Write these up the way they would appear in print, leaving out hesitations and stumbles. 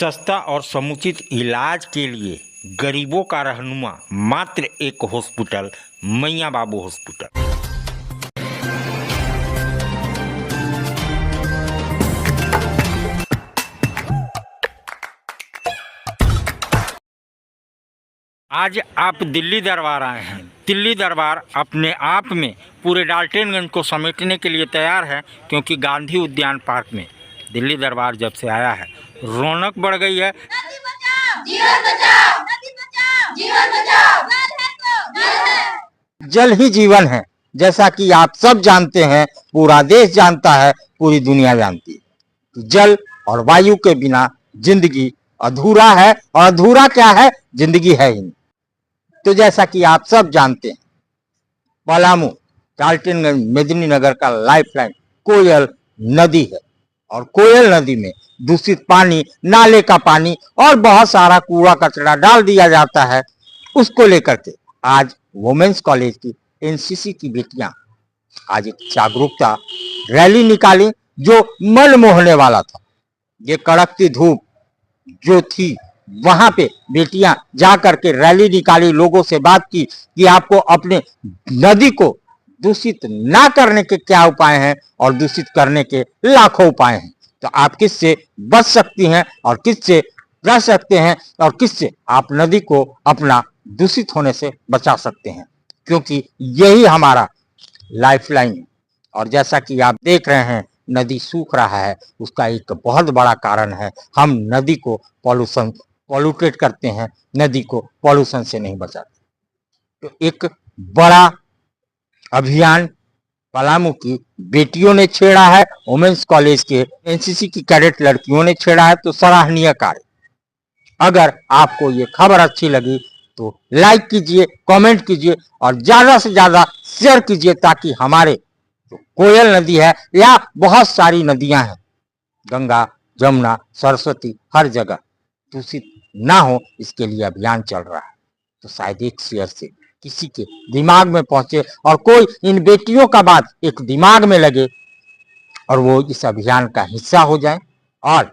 सस्ता और समुचित इलाज के लिए गरीबों का रहनुमा मात्र एक हॉस्पिटल, मैया बाबू हॉस्पिटल। आज आप दिल्ली दरबार आए हैं। दिल्ली दरबार अपने आप में पूरे डाल्टनगंज को समेटने के लिए तैयार है, क्योंकि गांधी उद्यान पार्क में दिल्ली दरबार जब से आया है रौनक बढ़ गई है। नदी बचाओ, जीवन बचाओ, नदी बचाओ, जीवन बचाओ, जल है तो जल है। जल ही जीवन है, जैसा कि आप सब जानते हैं, पूरा देश जानता है, पूरी दुनिया जानती है। जल और वायु के बिना जिंदगी अधूरा है, और अधूरा क्या है, जिंदगी है ही नहीं। तो जैसा कि आप सब जानते हैं, पलामू डाल्टनगंज मेदिनीनगर का लाइफलाइन कोयल नदी है, और कोयल नदी में दूषित पानी, नाले का पानी और बहुत सारा कूड़ा कचरा डाल दिया जाता है। उसको लेकर के आज वुमेन्स कॉलेज की एनसीसी की बेटियां आज एक जागरूकता रैली निकाली, जो मन मोहने वाला था। ये कड़कती धूप जो थी, वहां पे बेटियां जा करके रैली निकाली, लोगों से बात की कि आपको अपने नदी को दूषित ना करने के क्या उपाय हैं, और दूषित करने के लाखों उपाय हैं। तो आप किससे बच सकती हैं और किससे रह सकते हैं, और किससे आप नदी को अपना दूषित होने से बचा सकते हैं, क्योंकि यही हमारा लाइफलाइन है। और जैसा कि आप देख रहे हैं, नदी सूख रहा है, उसका एक बहुत बड़ा कारण है हम नदी को पॉल्यूटेट करते हैं, नदी को पॉल्यूशन से नहीं बचाते। तो एक बड़ा अभियान पलामू की बेटियों ने छेड़ा है, वुमेन्स कॉलेज के एनसीसी की कैडेट लड़कियों ने छेड़ा है, तो सराहनीय कार्य। अगर आपको ये खबर अच्छी लगी तो लाइक कीजिए, कमेंट कीजिए और ज्यादा से ज्यादा शेयर कीजिए, ताकि हमारे जो कोयल नदी है या बहुत सारी नदियां हैं, गंगा, जमुना, सरस्वती, हर जगह दूषित ना हो, इसके लिए अभियान चल रहा है। तो शायद एक शेयर से किसी के दिमाग में पहुंचे और कोई इन बेटियों का बात एक दिमाग में लगे, और वो इस अभियान का हिस्सा हो जाए और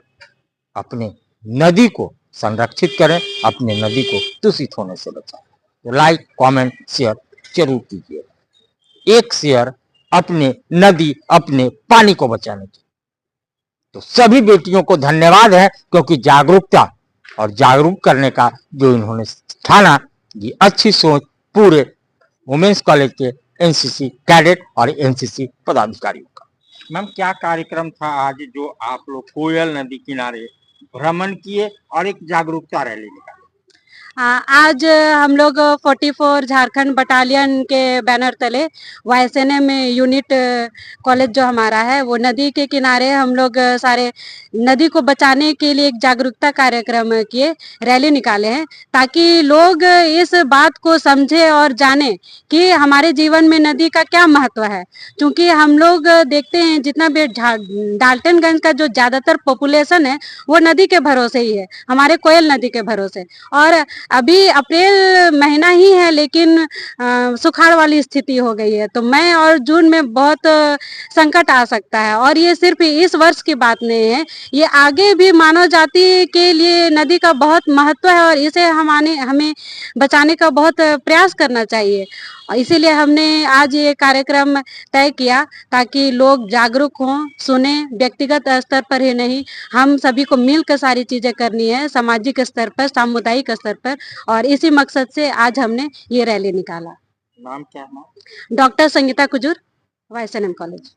अपने नदी को संरक्षित करें, अपने नदी को दूषित होने से बचाएं। तो लाइक, कमेंट, शेयर जरूर कीजिए। एक शेयर अपने नदी, अपने पानी को बचाने की। तो सभी बेटियों को धन्यवाद है, क्योंकि जागरूकता और जागरूक करने का जो इन्होंने ठाना, ये अच्छी सोच पूरे वुमेन्स कॉलेज के एनसीसी कैडेट और एनसीसी पदाधिकारियों का। मैम, क्या कार्यक्रम था आज जो आप लोग कोयल नदी किनारे भ्रमण किए और एक जागरूकता रैली निकाली? आज हम लोग 44 झारखंड बटालियन के बैनर तले वायुसेना यूनिट कॉलेज जो हमारा है, वो नदी के किनारे हम लोग सारे नदी को बचाने के लिए एक जागरूकता कार्यक्रम किए, रैली निकाले हैं, ताकि लोग इस बात को समझे और जाने कि हमारे जीवन में नदी का क्या महत्व है। क्योंकि हम लोग देखते हैं जितना भी डाल्टनगंज का जो ज्यादातर पॉपुलेशन है वो नदी के भरोसे ही है, हमारे कोयल नदी के भरोसे। और अभी अप्रैल महीना ही है, लेकिन सुखाड़ वाली स्थिति हो गई है, तो मई और जून में बहुत संकट आ सकता है। और ये सिर्फ इस वर्ष की बात नहीं है, ये आगे भी मानव जाति के लिए नदी का बहुत महत्व है, और इसे हमें बचाने का बहुत प्रयास करना चाहिए। इसीलिए हमने आज ये कार्यक्रम तय किया, ताकि लोग जागरूक हों, सुने। व्यक्तिगत स्तर पर ही नहीं, हम सभी को मिलकर सारी चीजें करनी है, सामाजिक स्तर पर, सामुदायिक स्तर पर, और इसी मकसद से आज हमने ये रैली निकाला। नाम क्या है? Doctor Sangeeta Kujur, YSNM college.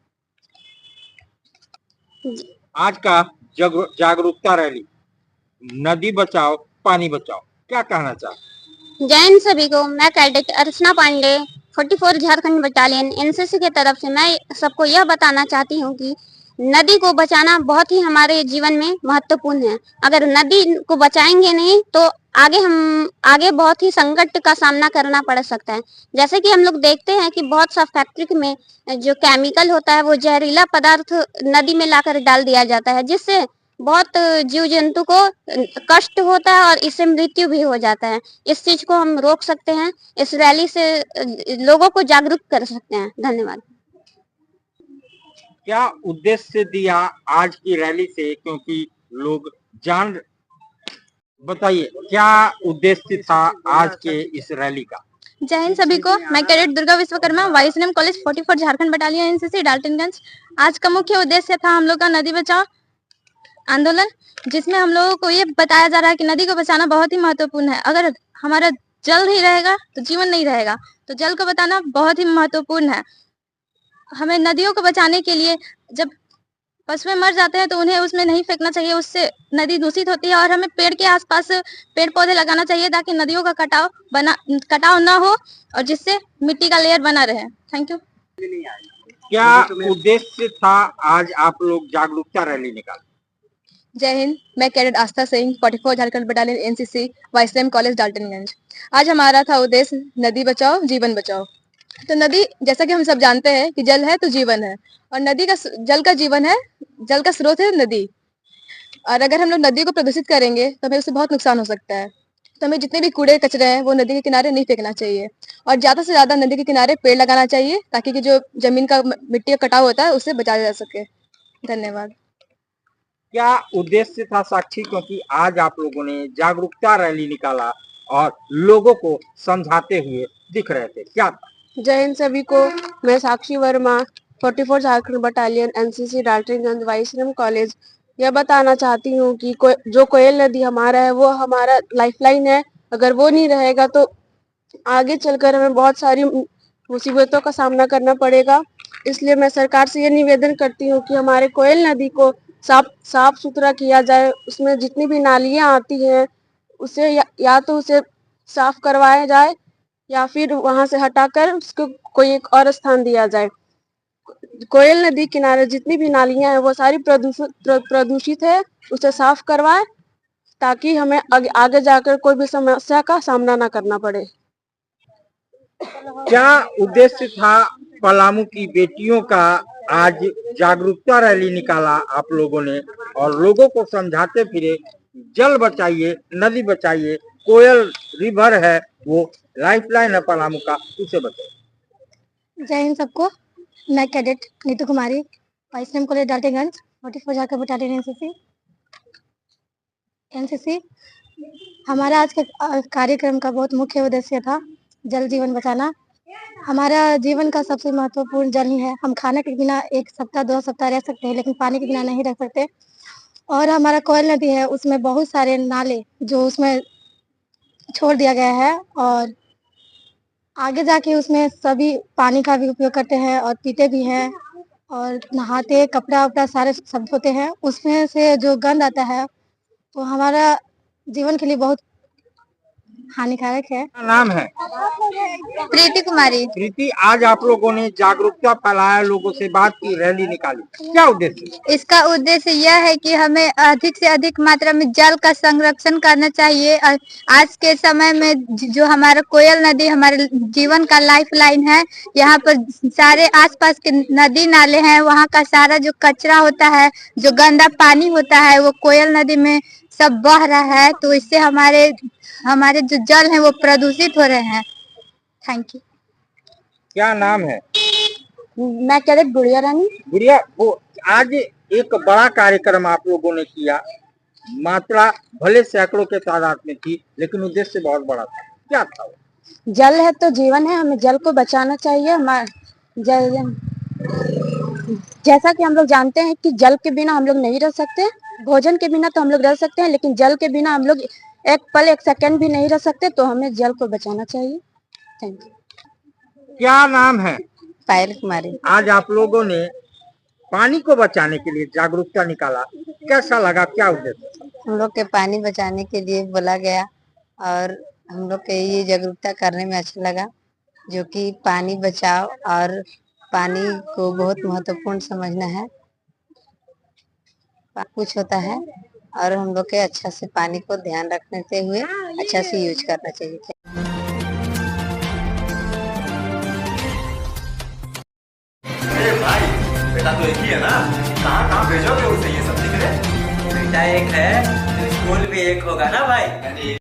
आज का जागरूकता रैली, नदी बचाओ पानी बचाओ, क्या कहना चाहते? जय हिंद सभी को। मैं कैडेट अर्चना पांडे 44 झारखंड बटालियन एनसीसी के तरफ से मैं सबको यह बताना चाहती हूँ कि नदी को बचाना बहुत ही हमारे जीवन में महत्वपूर्ण है। अगर नदी को बचाएंगे नहीं तो आगे बहुत ही संकट का सामना करना पड़ सकता है। जैसे कि हम लोग देखते हैं कि बहुत सा फैक्ट्री में जो केमिकल होता है वो जहरीला पदार्थ नदी में लाकर डाल दिया जाता है, जिससे बहुत जीव जंतु को कष्ट होता है और इससे मृत्यु भी हो जाता है। इस चीज को हम रोक सकते हैं, इस रैली से लोगों को जागरूक कर सकते हैं। धन्यवाद। क्या उद्देश्य दिया आज की रैली से, क्योंकि लोग जान बताइए क्या उद्देश्य था आज के इस रैली का? जय हिंद सभी को। मैं cadet Durga Vishwakarma YSNM college 44 Jharkhand battalion NCC Daltonganj. आज का मुख्य उद्देश्य था हम लोग का नदी बचाओ आंदोलन, जिसमें हम लोगों को ये बताया जा रहा है कि नदी को बचाना बहुत ही महत्वपूर्ण है। अगर हमारा जल नहीं रहेगा तो जीवन नहीं रहेगा, तो जल को बचाना बहुत ही महत्वपूर्ण है। हमें नदियों को बचाने के लिए, जब पशुएं मर जाते हैं तो उन्हें उसमें नहीं फेंकना चाहिए, उससे नदी दूषित होती है। और हमें पेड़ के आसपास पेड़ पौधे लगाना चाहिए ताकि नदियों का कटाव ना हो और जिससे मिट्टी का लेयर बना रहे। Thank you. क्या उद्देश्य था आज आप लोग जागरूकता रैली निकाले? जय हिंद। मैं cadet Aastha Singh 44 Jharkhand battalion NCC YSM college Daltonganj. आज हमारा था उद्देश्य नदी बचाओ जीवन बचाओ। तो नदी, जैसा कि हम सब जानते हैं कि जल है तो जीवन है, और नदी का जल का जीवन है, जल का स्रोत है नदी। और अगर हम लोग नदी को प्रदूषित करेंगे तो हमें उससे बहुत नुकसान हो सकता है। तो हमें जितने भी कूड़े कचरे हैं वो नदी के किनारे नहीं फेंकना चाहिए, और ज्यादा से ज्यादा नदी के किनारे पेड़ लगाना चाहिए ताकि कि जो जमीन का मिट्टी का कटाव होता है उससे बचाया जा सके। धन्यवाद। क्या उद्देश्य था साक्षी, क्योंकि आज आप लोगों ने जागरूकता रैली निकाला और लोगों को समझाते हुए दिख रहे थे, क्या था? जय हिंद सभी को। मैं Sakshi Verma 44 Jharkhand battalion NCC Daltonganj YSM college यह बताना चाहती हूँ कि जो कोयल नदी हमारा है वो हमारा लाइफलाइन है। अगर वो नहीं रहेगा तो आगे चलकर हमें बहुत सारी मुसीबतों का सामना करना पड़ेगा। इसलिए मैं सरकार से ये निवेदन करती हूँ कि हमारे कोयल नदी को साफ सुथरा किया जाए। उसमें जितनी भी नालियां आती हैं उसे या तो उसे साफ करवाया जाए या फिर वहां से हटाकर उसको कोई एक और स्थान दिया जाए। कोयल नदी किनारे जितनी भी नालियां हैं वो सारी प्रदूषित है, उसे साफ करवाए ताकि हमें आगे जाकर कोई भी समस्या का सामना ना करना पड़े। क्या उद्देश्य था पलामू की बेटियों का आज जागरूकता रैली निकाला आप लोगों ने और लोगों को समझाते फिरे जल बचाइए, नदी बचाइए, कोयल रिवर है वो लाइफलाइन है पलामू का, उसे बचाइए। जय हिंद सबको। मैं cadet Neetu Kumari YSM college Daltonganj 44 Jharkhand battalion NCC. हमारा आज के कार्यक्रम का बहुत मुख्य उद्देश्य था जल जीवन बचाना। हमारा जीवन का सबसे महत्वपूर्ण जल ही है। हम खाने के बिना 1 सप्ताह 2 सप्ताह रह सकते हैं, लेकिन पानी के बिना नहीं रह सकते। और हमारा कोयल नदी है, उसमें बहुत सारे नाले जो उसमें छोड़ दिया गया है, और आगे जाके उसमें सभी पानी का भी उपयोग करते हैं और पीते भी हैं और नहाते, कपड़ा वपड़ा सारे सब धोते हैं। उसमें से जो गंद आता है वो हमारा जीवन के लिए बहुत हानिकारक है। क्या नाम है? प्रीति कुमारी। प्रीति, आज आप लोगों ने जागरूकता फैलाया, लोगों से बात की, रैली निकाली, क्या उद्देश्य? इसका उद्देश्य यह है कि हमें अधिक से अधिक मात्रा में जल का संरक्षण करना चाहिए। और आज के समय में जो हमारा कोयल नदी हमारे जीवन का लाइफलाइन है, यहाँ पर सारे आसपास के नदी नाले हैं, वहाँ का सारा जो कचरा होता है, जो गंदा पानी होता है, वो कोयल नदी में सब बह रहा है। तो इससे हमारे जो जल है वो प्रदूषित हो रहे हैं। Thank you. क्या नाम है? मैं कैडेट गुड़िया रानी। गुड़िया, वो आज एक बड़ा कार्यक्रम आप लोगों ने किया, मात्रा भले सैकड़ों के तादाद में थी लेकिन उद्देश्य बहुत बड़ा था, क्या था? जल है तो जीवन है, हमें जल को बचाना चाहिए। जैसा कि हम लोग जानते हैं कि जल के बिना हम लोग नहीं रह सकते। भोजन के बिना तो हम लोग रह सकते हैं, लेकिन जल के बिना हम लोग एक पल 1 सेकंड भी नहीं रह सकते। तो हमें जल को बचाना चाहिए। Thank you. क्या नाम है? पायल कुमारी। आज आप लोगों ने पानी को बचाने के लिए जागरूकता निकाला, कैसा लगा, क्या उद्देश्य? हम लोग के पानी बचाने के लिए बोला गया और हम लोग के ये जागरूकता करने में अच्छा लगा, जो कि पानी बचाओ और पानी को बहुत महत्वपूर्ण समझना है। कुछ होता है और हम लोग के अच्छा से पानी को ध्यान रखते हुए अच्छा से यूज करना चाहिए। अरे भाई, बेटा तो एक ही है ना, कहाँ भेजोगे उसे ये सब दिख रहे? बेटा एक है तो स्कूल भी एक होगा ना भाई।